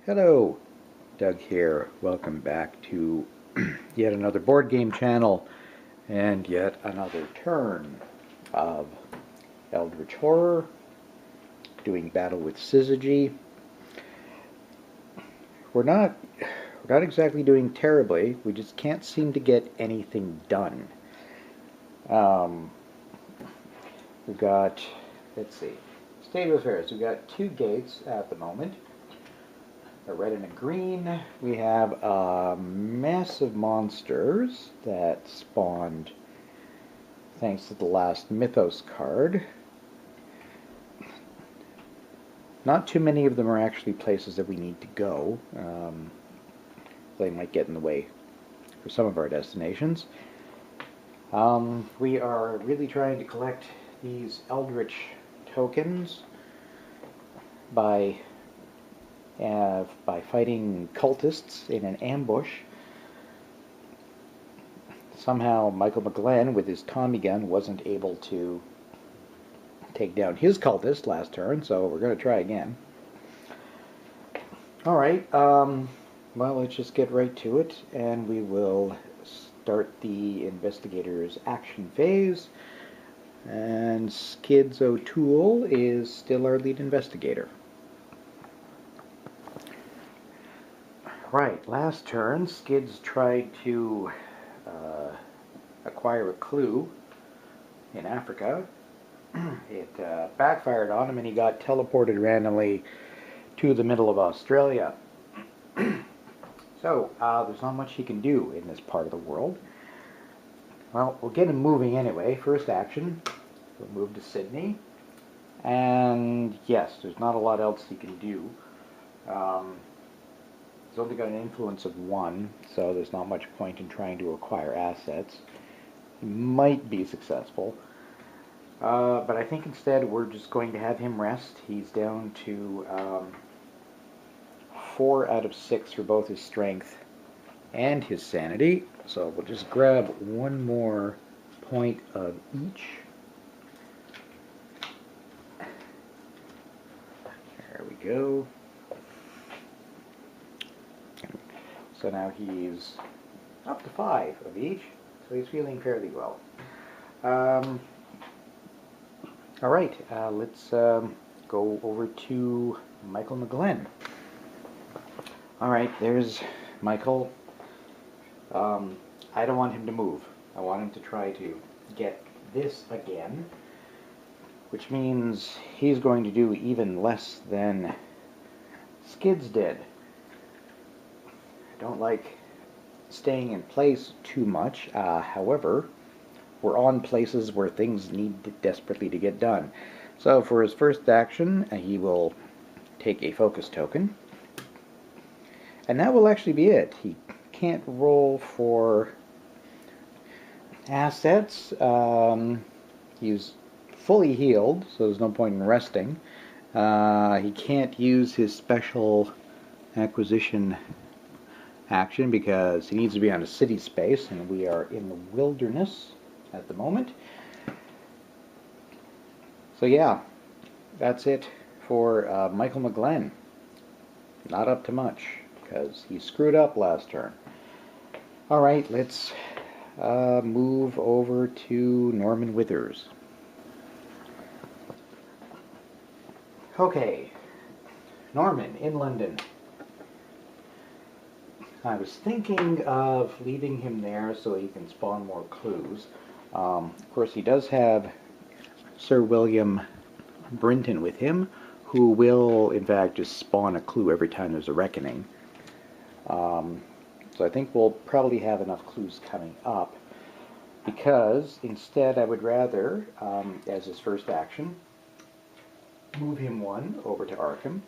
Hello, Doug here. Welcome back to yet another board game channel and yet another turn of Eldritch Horror, doing battle with Syzygy. We're not exactly doing terribly. We just can't seem to get anything done. Um, we've got, let's see, state of affairs. We've got two gates at the moment. A red and a green. We have a mess of monsters that spawned thanks to the last Mythos card. Not too many of them are actually places that we need to go. They might get in the way for some of our destinations. We are really trying to collect these Eldritch tokens by fighting cultists in an ambush. Somehow Michael McGlenn with his Tommy gun wasn't able to take down his cultist last turn, so we're going to try again. Alright, well, let's just get right to it, and we will start the investigator's action phase. And Skids O'Toole is still our lead investigator. Right, last turn, Skids tried to acquire a clue in Africa. It backfired on him and he got teleported randomly to the middle of Australia. So, there's not much he can do in this part of the world. Well, we'll get him moving anyway. First action, we'll move to Sydney. And yes, there's not a lot else he can do. He's only got an influence of 1, so there's not much point in trying to acquire assets. He might be successful. But I think instead we're just going to have him rest. He's down to 4 out of 6 for both his strength and his sanity. So we'll just grab one more point of each. There we go. So now he's up to 5 of each, so he's feeling fairly well. Alright, let's go over to Michael McGlenn. Alright, there's Michael. I don't want him to move. I want him to try to get this again, which means he's going to do even less than Skids did. I don't like staying in place too much. However, we're on places where things need desperately to get done. So for his first action, he will take a focus token. And that will actually be it. He can't roll for assets. He's fully healed, so there's no point in resting. He can't use his special acquisition action because he needs to be on a city space, and we are in the wilderness at the moment. So yeah, that's it for Michael McGlenn. Not up to much, because he screwed up last turn. Alright, let's move over to Norman Withers. Okay, Norman in London. I was thinking of leaving him there so he can spawn more clues. Of course, he does have Sir William Brinton with him, who will, in fact, just spawn a clue every time there's a reckoning. So I think we'll probably have enough clues coming up, because instead I would rather, as his first action, move him 1 over to Arkham,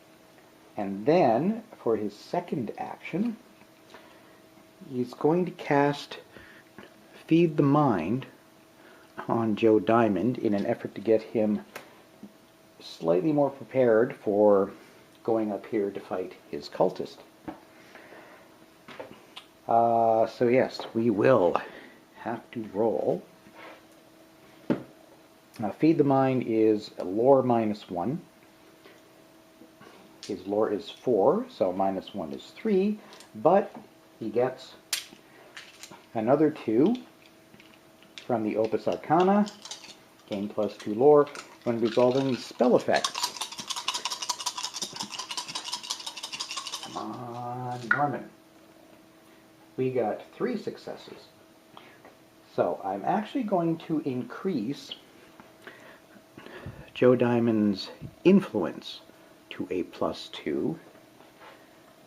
and then for his second action, he's going to cast Feed the Mind on Joe Diamond in an effort to get him slightly more prepared for going up here to fight his cultist. So yes, we will have to roll. Feed the Mind is a lore -1. His lore is 4, so -1 is 3, but he gets another 2 from the Opus Arcana, gain +2 lore, when resolving spell effects. Come on, Norman. We got 3 successes. So I'm actually going to increase Joe Diamond's influence to a +2,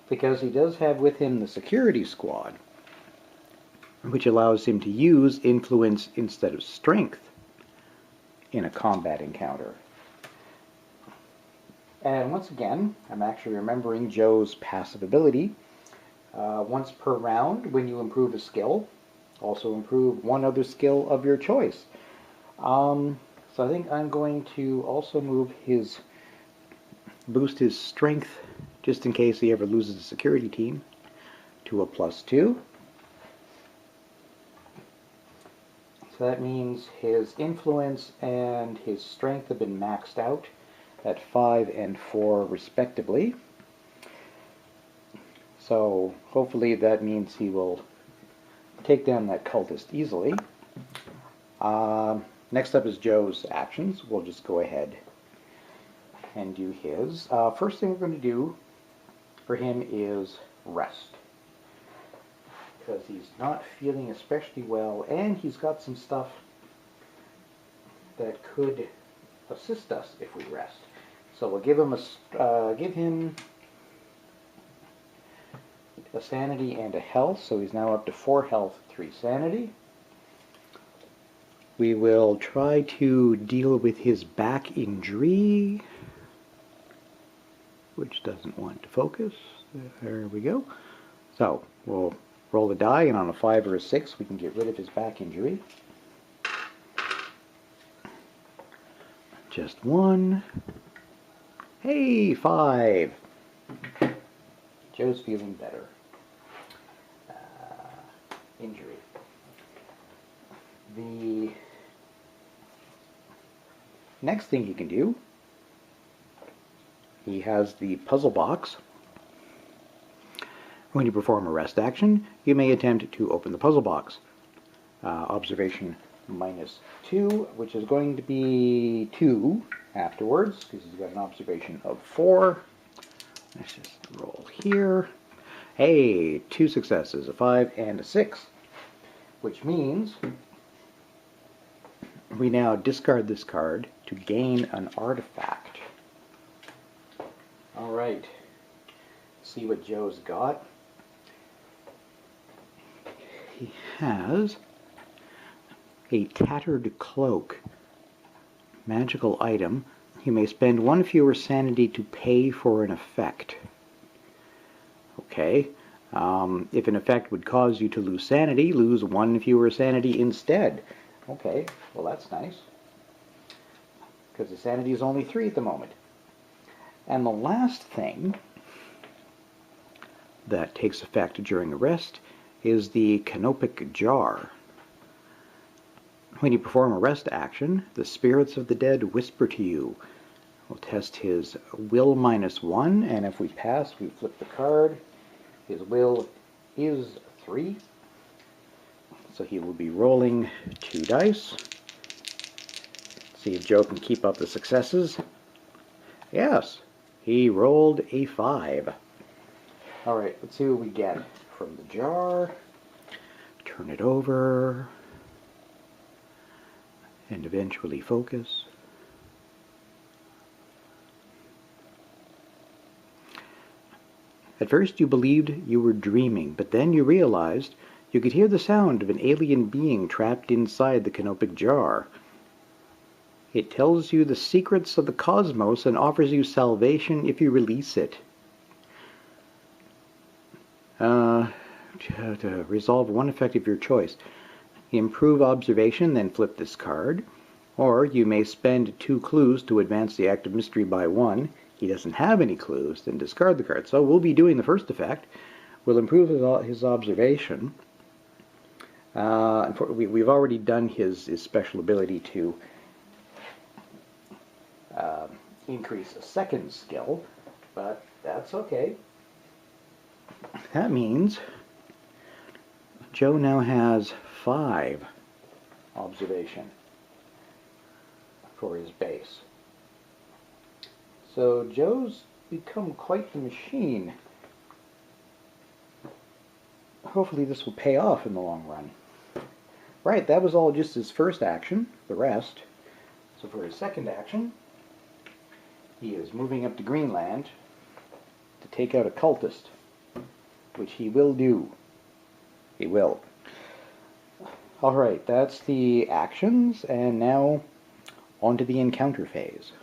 because he does have with him the security squad, which allows him to use influence instead of strength in a combat encounter. And once again, I'm actually remembering Joe's passive ability. Once per round, when you improve a skill, also improve one other skill of your choice. So I think I'm going to also boost his strength, just in case he ever loses a security team, to a +2. So that means his influence and his strength have been maxed out at 5 and 4 respectively. So hopefully that means he will take down that cultist easily. Next up is Joe's actions. We'll just go ahead and do his. First thing we're going to do for him is rest, because he's not feeling especially well, and he's got some stuff that could assist us if we rest. So we'll give him a sanity and a health, so he's now up to 4 health, 3 sanity. We will try to deal with his back injury, which doesn't want to focus. There we go. So we'll roll the die, and on a 5 or a 6 we can get rid of his back injury. Just 1. Hey, 5. Joe's feeling better. Injury. The next thing he can do, he has the puzzle box. When you perform a rest action, you may attempt to open the puzzle box. Observation -2, which is going to be 2 afterwards, because he's got an observation of 4. Let's just roll here. Hey, 2 successes, a 5 and a 6, which means we now discard this card to gain an artifact. Alright, see what Joe's got. He has a tattered cloak. Magical item. You may spend 1 fewer sanity to pay for an effect. Okay. If an effect would cause you to lose sanity, lose 1 fewer sanity instead. Okay, well that's nice, because the sanity is only 3 at the moment. And the last thing that takes effect during a rest is the canopic jar. When you perform a rest action, the spirits of the dead whisper to you. We'll test his will -1, and if we pass, we flip the card. His will is 3, so he will be rolling 2 dice. See if Joe can keep up the successes. Yes, he rolled a 5. Alright, let's see what we get from the jar. Turn it over, and eventually focus. At first you believed you were dreaming, but then you realized you could hear the sound of an alien being trapped inside the canopic jar. It tells you the secrets of the cosmos and offers you salvation if you release it. To resolve 1 effect of your choice. Improve observation, then flip this card. Or you may spend 2 clues to advance the act of mystery by 1. He doesn't have any clues, then discard the card. So we'll be doing the first effect. We'll improve his observation. We've already done his special ability to increase a second skill, but that's okay. That means Joe now has 5 observation for his base. So Joe's become quite the machine. Hopefully this will pay off in the long run. Right, that was all just his first action, the rest. So for his second action, he is moving up to Greenland to take out a cultist, which he will do. He will. Alright, that's the actions, and now on to the encounter phase.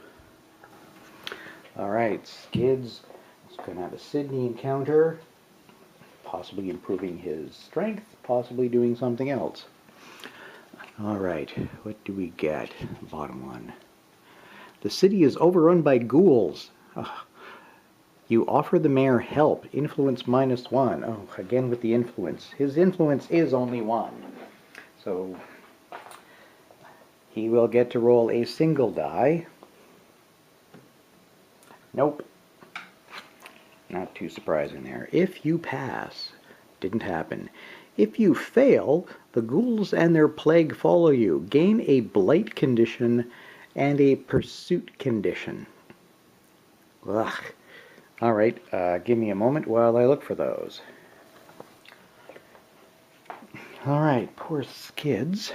Alright, Skids is going to have a Sydney encounter, possibly improving his strength, possibly doing something else. Alright, what do we get? Bottom one. The city is overrun by ghouls. You offer the mayor help. Influence -1. Oh, again with the influence. His influence is only 1. So he will get to roll a single die. Nope. Not too surprising there. If you pass, didn't happen. If you fail, the ghouls and their plague follow you. Gain a blight condition and a pursuit condition. Ugh. Alright, give me a moment while I look for those. Alright, poor Skids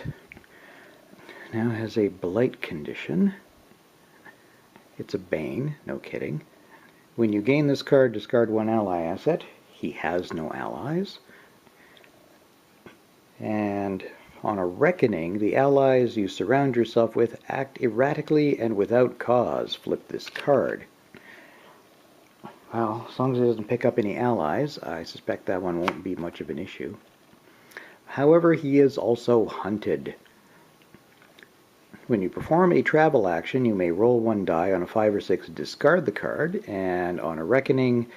now has a blight condition. It's a bane, no kidding. When you gain this card, discard 1 ally asset. He has no allies. And on a reckoning, the allies you surround yourself with act erratically and without cause. Flip this card. Well, as long as it doesn't pick up any allies, I suspect that one won't be much of an issue. However, he is also hunted. When you perform a travel action, you may roll 1 die. On a 5 or 6, discard the card, and on a reckoning,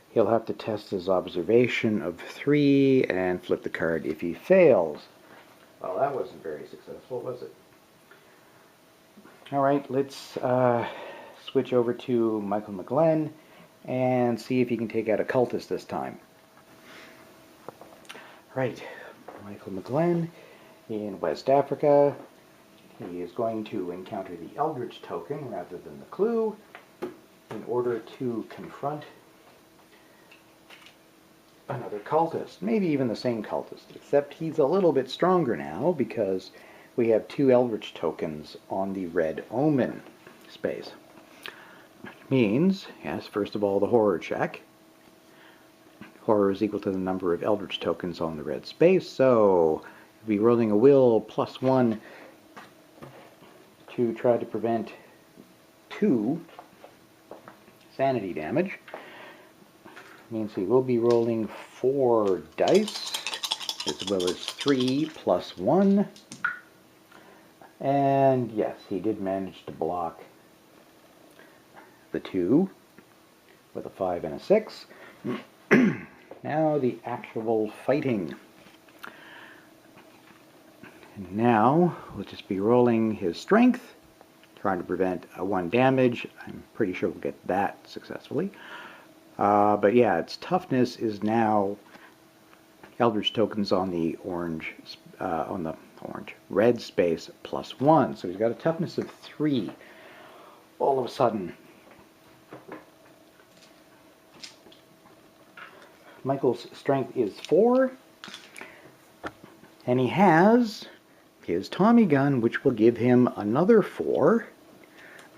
he'll have to test his observation of 3 and flip the card if he fails. Well, that wasn't very successful, was it? Alright, let's switch over to Michael McGlenn and see if he can take out a cultist this time. Right, Michael McGlenn in West Africa. He is going to encounter the Eldritch token rather than the clue in order to confront another cultist. Maybe even the same cultist, except he's a little bit stronger now because we have 2 Eldritch tokens on the red omen space. Which means, yes, first of all, the horror check. Horror is equal to the number of Eldritch tokens on the red space, so we'll be rolling a will +1 to try to prevent 2 sanity damage. Means he will be rolling 4 dice, as well as 3 + 1. And yes, he did manage to block the 2 with a 5 and a 6. Now the actual fighting. And now we'll just be rolling his strength, trying to prevent a 1 damage. I'm pretty sure we'll get that successfully. But yeah, its toughness is now Eldritch tokens on the red space +1. So he's got a toughness of 3 all of a sudden. Michael's strength is 4, and he has his Tommy gun, which will give him another 4.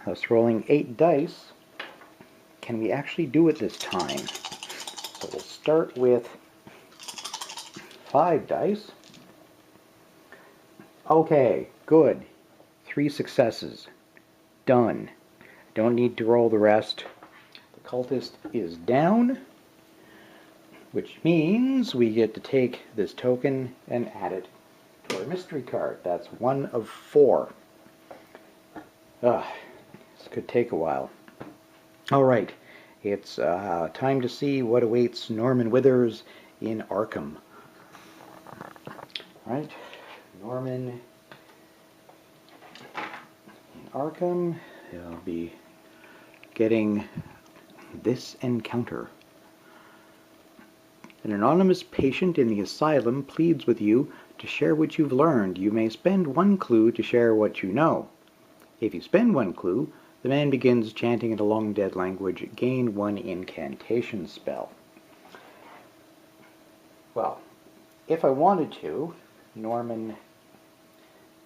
Thus rolling 8 dice. Can we actually do it this time? So we'll start with 5 dice. Okay, good. 3 successes. Done. Don't need to roll the rest. The cultist is down, which means we get to take this token and add it to our mystery card. That's 1 of 4. This could take a while. Alright, it's time to see what awaits Norman Withers in Arkham. Alright, Norman in Arkham. He'll be getting this encounter. An anonymous patient in the asylum pleads with you to share what you've learned. You may spend 1 clue to share what you know. If you spend 1 clue, the man begins chanting in a long-dead language. Gain 1 incantation spell. Well, if I wanted to, Norman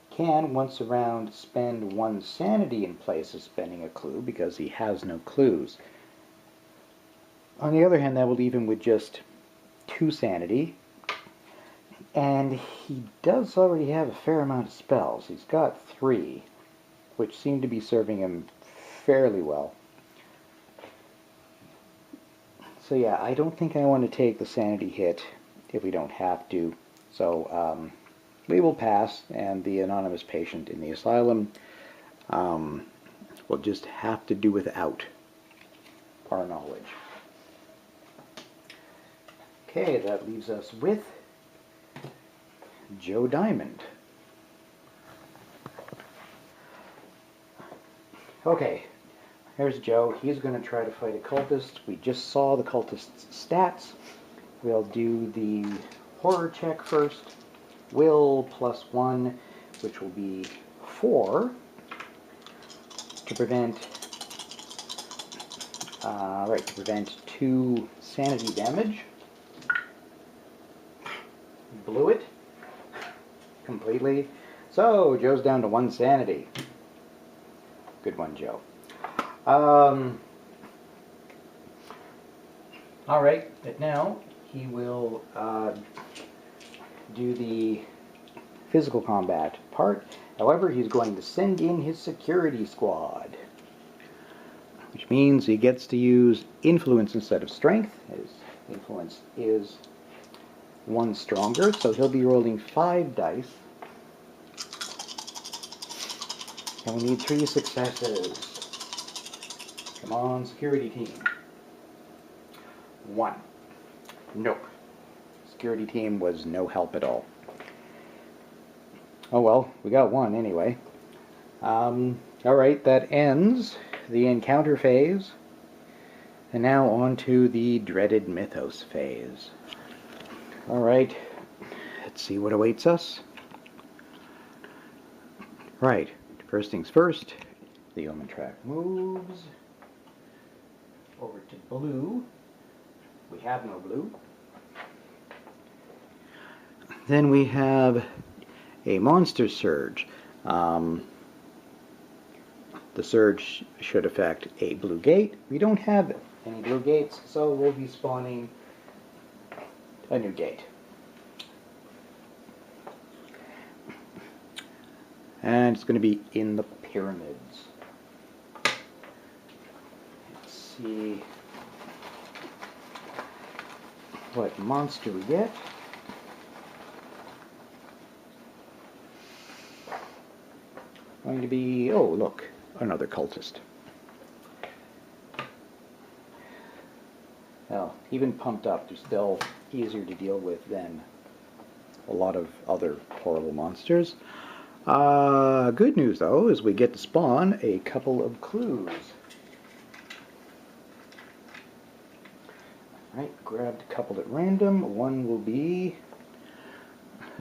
can, once around, spend 1 sanity in place of spending a clue because he has no clues. On the other hand, that will leave him with just 2 sanity, and he does already have a fair amount of spells. He's got 3, which seem to be serving him fairly well. So yeah, I don't think I want to take the sanity hit if we don't have to. So we will pass, and the anonymous patient in the asylum will just have to do without our knowledge. Okay, that leaves us with Joe Diamond. Okay, here's Joe. He's going to try to fight a cultist. We just saw the cultist's stats. We'll do the horror check first. Will +1, which will be 4, to prevent, to prevent 2 sanity damage. Blew it completely. So Joe's down to 1 sanity. Good one, Joe. All right, but now he will do the physical combat part. However, he's going to send in his security squad, which means he gets to use influence instead of strength. His influence is 1 stronger, so he'll be rolling 5 dice. And we need 3 successes. Come on, security team. 1. Nope. Security team was no help at all. Oh well, we got 1 anyway. Alright, that ends the encounter phase. And now on to the dreaded mythos phase. Alright, let's see what awaits us. Right, first things first, the Omen track moves over to blue. We have no blue. Then we have a monster surge. The surge should affect a blue gate. We don't have any blue gates, so we'll be spawning a new gate. And it's going to be in the pyramids. Let's see what monster we get. Going to be, oh look, another cultist. Well, even pumped up, they're still easier to deal with than a lot of other horrible monsters. Good news, though, is we get to spawn a couple of clues. Alright, grabbed a couple at random. One will be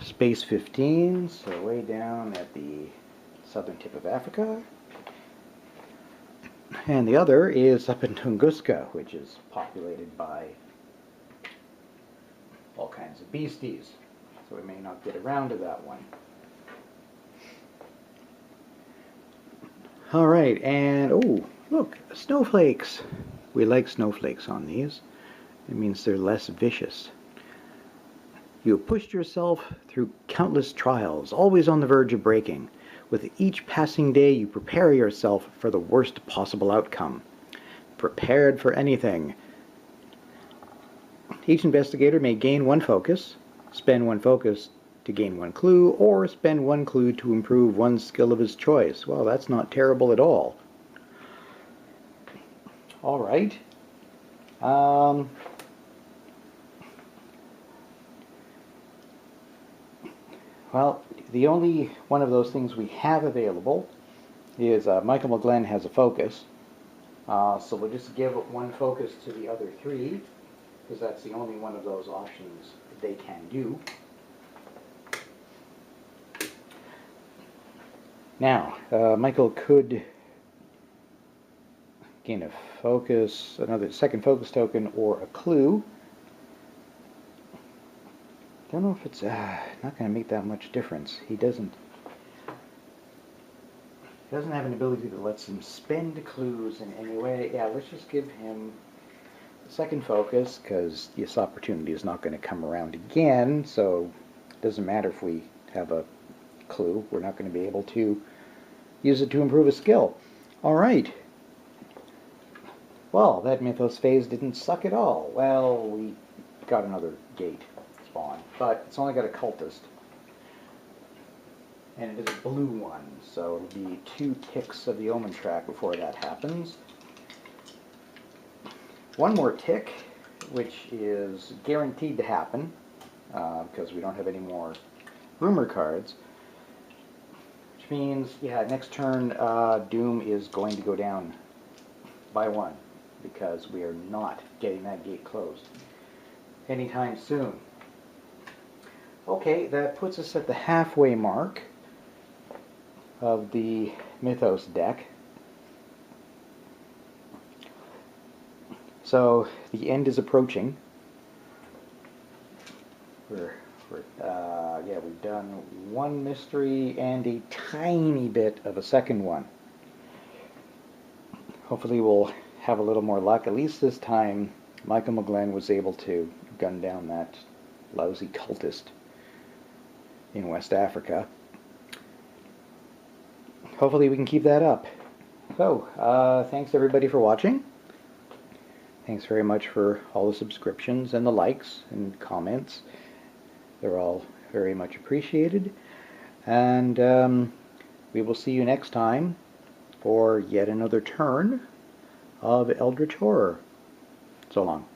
Space 15, so way down at the southern tip of Africa. And the other is up in Tunguska, which is populated by all kinds of beasties. So we may not get around to that one. Alright, and oh, look, snowflakes. We like snowflakes on these. It means they're less vicious. You have pushed yourself through countless trials, always on the verge of breaking. With each passing day, you prepare yourself for the worst possible outcome. Prepared for anything. Each investigator may gain 1 focus, spend 1 focus to gain 1 clue, or spend 1 clue to improve 1 skill of his choice. Well, that's not terrible at all. Alright. Well, the only one of those things we have available is Michael McGlenn has a focus. So we'll just give one focus to the other three, because that's the only one of those options they can do. Now, Michael could gain a focus, another second focus token, or a clue. Don't know if it's not going to make that much difference. He doesn't have an ability that lets him spend clues in any way. Yeah, let's just give him the second focus, because this opportunity is not going to come around again, so it doesn't matter if we have a clue. We're not going to be able to use it to improve a skill. Alright. Well, that Mythos phase didn't suck at all. Well, we got another gate spawn, but it's only got a cultist. And it is a blue one, so it'll be 2 ticks of the omen track before that happens. One more tick, which is guaranteed to happen, because we don't have any more rumor cards. Which means, yeah, next turn Doom is going to go down by 1, because we are not getting that gate closed anytime soon. Okay, that puts us at the halfway mark of the Mythos deck. So the end is approaching. Yeah, we've done one mystery and a tiny bit of a second one. Hopefully we'll have a little more luck. At least this time Michael McGlenn was able to gun down that lousy cultist in West Africa. Hopefully we can keep that up. So, thanks everybody for watching. Thanks very much for all the subscriptions and the likes and comments. They're all very much appreciated. And we will see you next time for yet another turn of Eldritch Horror. So long.